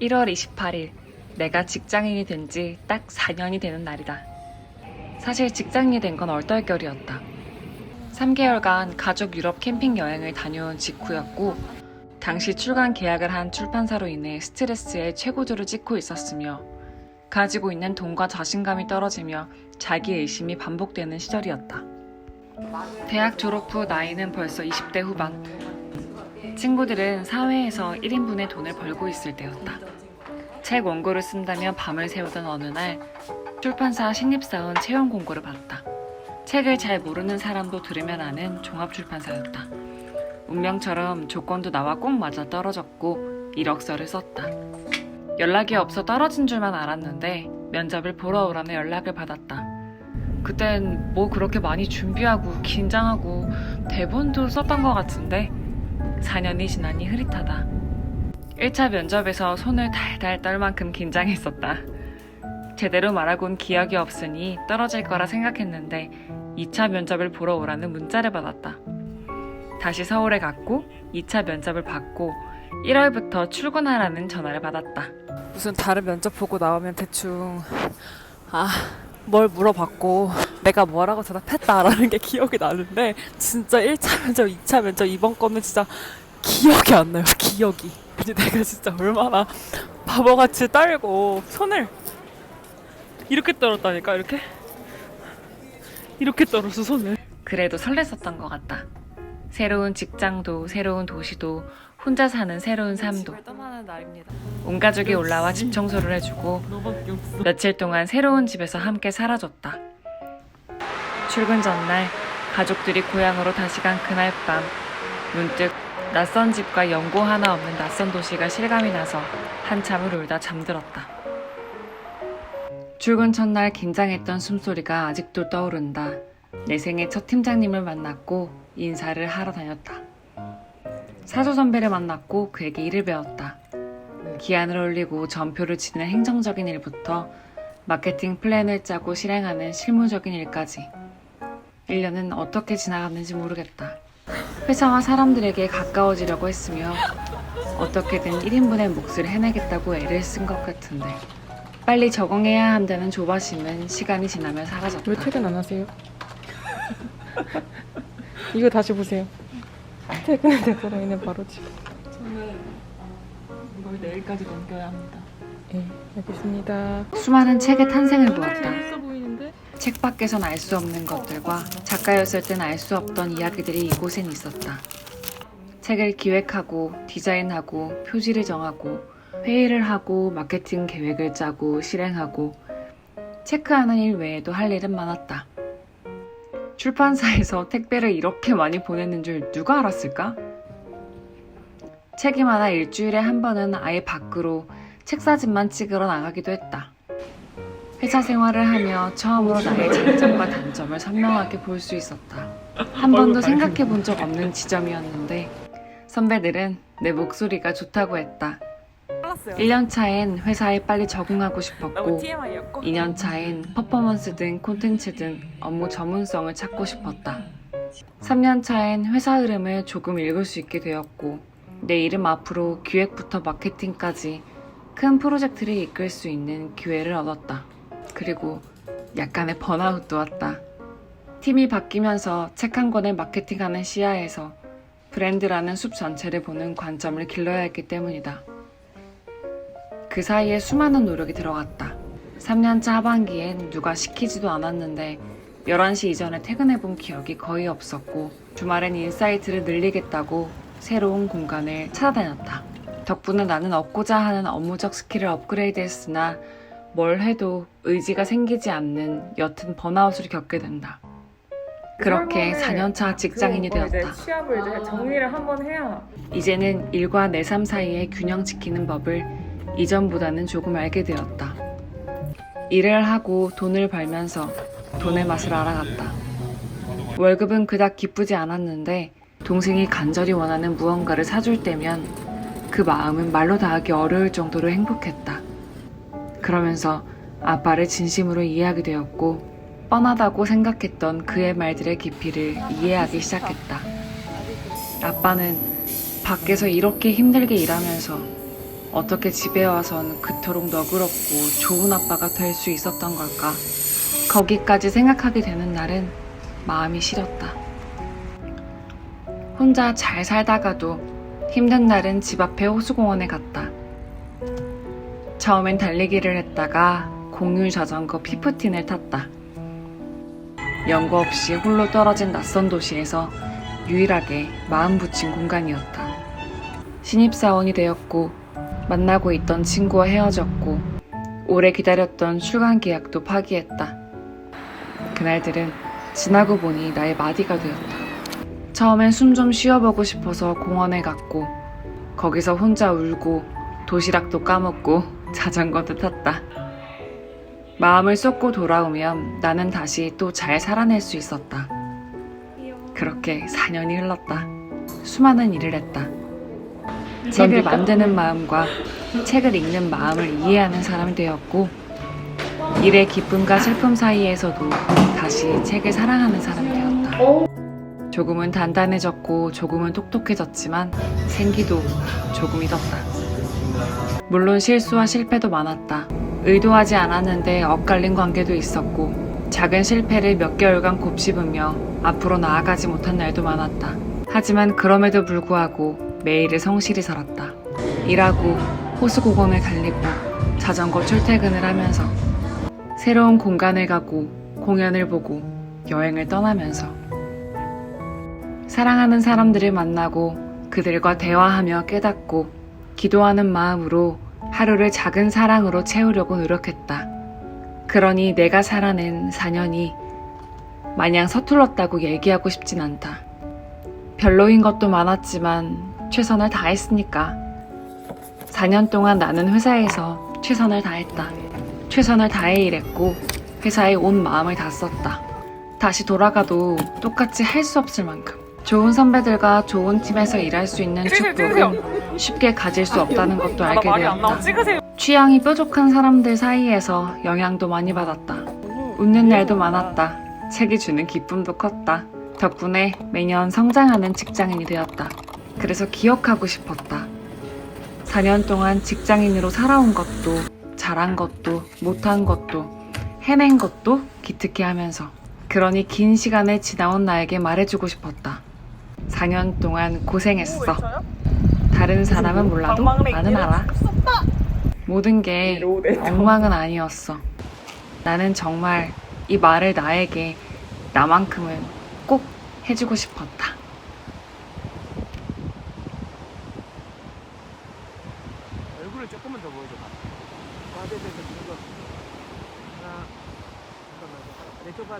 1월 28일, 내가 직장인이 된 지 딱 4년이 되는 날이다. 사실 직장인이 된 건 얼떨결이었다. 3개월간 가족 유럽 캠핑 여행을 다녀온 직후였고, 당시 출간 계약을 한 출판사로 인해 스트레스에 최고조를 찍고 있었으며, 가지고 있는 돈과 자신감이 떨어지며 자기의심이 반복되는 시절이었다. 대학 졸업 후 나이는 벌써 20대 후반. 친구들은 사회에서 1인분의 돈을 벌고 있을 때였다. 책 원고를 쓴다며 밤을 새우던 어느 날 출판사 신입사원 채용 공고를 받았다. 책을 잘 모르는 사람도 들으면 아는 종합출판사였다. 운명처럼 조건도 나와 꼭 맞아 떨어졌고 이력서를 썼다. 연락이 없어 떨어진 줄만 알았는데 면접을 보러 오라며 연락을 받았다. 그땐 뭐 그렇게 많이 준비하고 긴장하고 대본도 썼던 것 같은데 4년이 지나니 흐릿하다. 1차 면접에서 손을 달달 떨 만큼 긴장했었다. 제대로 말하곤 기억이 없으니 떨어질 거라 생각했는데 2차 면접을 보러 오라는 문자를 받았다. 다시 서울에 갔고 2차 면접을 받고 1월부터 출근하라는 전화를 받았다. 무슨 다른 면접 보고 나오면 대충 뭘 물어봤고 내가 뭐라고 대답했다라는 게 기억이 나는데 진짜 1차 면접, 2차 면접 이번 거는 진짜 기억이 안 나요. 기억이. 근데 내가 진짜 얼마나 바보같이 떨고 손을 이렇게 떨었다니까. 이렇게 떨었어 손을. 그래도 설렜었던 것 같다. 새로운 직장도 새로운 도시도 혼자 사는 새로운 삶도. 온 가족이 올라와 집 청소를 해주고 며칠 동안 새로운 집에서 함께 살아줬다. 출근 전날 가족들이 고향으로 다시 간 그날 밤 문득 낯선 집과 연고 하나 없는 낯선 도시가 실감이 나서 한참을 울다 잠들었다. 출근 첫날 긴장했던 숨소리가 아직도 떠오른다. 내 생애 첫 팀장님을 만났고 인사를 하러 다녔다. 사수 선배를 만났고 그에게 일을 배웠다. 기한을 올리고 전표를 치는 행정적인 일부터 마케팅 플랜을 짜고 실행하는 실무적인 일까지 1년은 어떻게 지나갔는지 모르겠다. 회사와 사람들에게 가까워지려고 했으며 어떻게든 1인분의 몫을 해내겠다고 애를 쓴 것 같은데 빨리 적응해야 한다는 조바심은 시간이 지나면 사라졌다. 왜 퇴근 안 하세요? 이거 다시 보세요. 퇴근의 데드라인은 바로 지금. 저는 이걸 내일까지 넘겨야 합니다. 네, 알겠습니다. 수많은 책의 탄생을 보았다. 재밌어 보이는데? 책 밖에선 알 수 없는 것들과 작가였을 땐 알 수 없던 이야기들이 이곳엔 있었다. 책을 기획하고 디자인하고 표지를 정하고 회의를 하고 마케팅 계획을 짜고 실행하고 체크하는 일 외에도 할 일은 많았다. 출판사에서 택배를 이렇게 많이 보내는 줄 누가 알았을까? 책임 하나 일주일에 한 번은 아예 밖으로 책 사진만 찍으러 나가기도 했다. 회사 생활을 하며 처음으로 나의 장점과 단점을 선명하게 볼 수 있었다. 한 번도 생각해 본 적 없는 지점이었는데 선배들은 내 목소리가 좋다고 했다. 1년 차엔 회사에 빨리 적응하고 싶었고 2년 차엔 퍼포먼스 등 콘텐츠 등 업무 전문성을 찾고 싶었다. 3년 차엔 회사 흐름을 조금 읽을 수 있게 되었고 내 이름 앞으로 기획부터 마케팅까지 큰 프로젝트를 이끌 수 있는 기회를 얻었다. 그리고 약간의 번아웃도 왔다. 팀이 바뀌면서 책 한 권을 마케팅하는 시야에서 브랜드라는 숲 전체를 보는 관점을 길러야 했기 때문이다. 그 사이에 수많은 노력이 들어갔다. 3년차 하반기엔 누가 시키지도 않았는데 11시 이전에 퇴근해본 기억이 거의 없었고 주말엔 인사이트를 늘리겠다고 새로운 공간을 찾아다녔다. 덕분에 나는 얻고자 하는 업무적 스킬을 업그레이드했으나 뭘 해도 의지가 생기지 않는 옅은 번아웃을 겪게 된다. 그렇게 4년차 직장인이 되었다. 취업을 이제 정리를 한번 해야. 이제는 일과 내 삶 사이에 균형 지키는 법을 이전보다는 조금 알게 되었다. 일을 하고 돈을 벌면서 돈의 맛을 알아갔다. 월급은 그닥 기쁘지 않았는데 동생이 간절히 원하는 무언가를 사줄 때면 그 마음은 말로 다하기 어려울 정도로 행복했다. 그러면서 아빠를 진심으로 이해하게 되었고 뻔하다고 생각했던 그의 말들의 깊이를 이해하기 시작했다. 아빠는 밖에서 이렇게 힘들게 일하면서 어떻게 집에 와선 그토록 너그럽고 좋은 아빠가 될 수 있었던 걸까? 거기까지 생각하게 되는 날은 마음이 시렸다. 혼자 잘 살다가도 힘든 날은 집 앞에 호수공원에 갔다. 처음엔 달리기를 했다가 공유 자전거 피프틴을 탔다. 연고 없이 홀로 떨어진 낯선 도시에서 유일하게 마음 붙인 공간이었다. 신입사원이 되었고 만나고 있던 친구와 헤어졌고 오래 기다렸던 출간 계약도 파기했다. 그날들은 지나고 보니 나의 마디가 되었다. 처음엔 숨 좀 쉬어보고 싶어서 공원에 갔고 거기서 혼자 울고 도시락도 까먹고 자전거도 탔다. 마음을 쏟고 돌아오면 나는 다시 또 잘 살아낼 수 있었다. 그렇게 4년이 흘렀다. 수많은 일을 했다. 책을 만드는 마음과 책을 읽는 마음을 이해하는 사람이 되었고 일의 기쁨과 슬픔 사이에서도 다시 책을 사랑하는 사람이 되었다. 조금은 단단해졌고 조금은 똑똑해졌지만 생기도 조금 잊었다. 물론 실수와 실패도 많았다. 의도하지 않았는데 엇갈린 관계도 있었고 작은 실패를 몇 개월간 곱씹으며 앞으로 나아가지 못한 날도 많았다. 하지만 그럼에도 불구하고 매일을 성실히 살았다. 일하고 호수공원을 달리고 자전거 출퇴근을 하면서 새로운 공간을 가고 공연을 보고 여행을 떠나면서 사랑하는 사람들을 만나고 그들과 대화하며 깨닫고 기도하는 마음으로 하루를 작은 사랑으로 채우려고 노력했다. 그러니 내가 살아낸 4년이 마냥 서툴렀다고 얘기하고 싶진 않다. 별로인 것도 많았지만 최선을 다했으니까. 4년 동안 나는 회사에서 최선을 다했다. 최선을 다해 일했고 회사에 온 마음을 다 썼다. 다시 돌아가도 똑같이 할 수 없을 만큼. 좋은 선배들과 좋은 팀에서 일할 수 있는 축복은 쉽게 가질 수 없다는 것도 알게 되었다. 취향이 뾰족한 사람들 사이에서 영향도 많이 받았다. 웃는 날도 많았다. 책이 주는 기쁨도 컸다. 덕분에 매년 성장하는 직장인이 되었다. 그래서 기억하고 싶었다. 4년 동안 직장인으로 살아온 것도 잘한 것도 못한 것도 해낸 것도 기특해 하면서 그러니 긴 시간을 지나온 나에게 말해주고 싶었다. 4년 동안 고생했어. 다른 사람은 몰라도 나는 알아. 모든 게 엉망은 아니었어. 나는 정말 이 말을 나에게 나만큼은 꼭 해주고 싶었다. 얼굴을 조금만 더 보여줘봐. 아, 네. 하나, 잠깐만. 내 쪽 봐.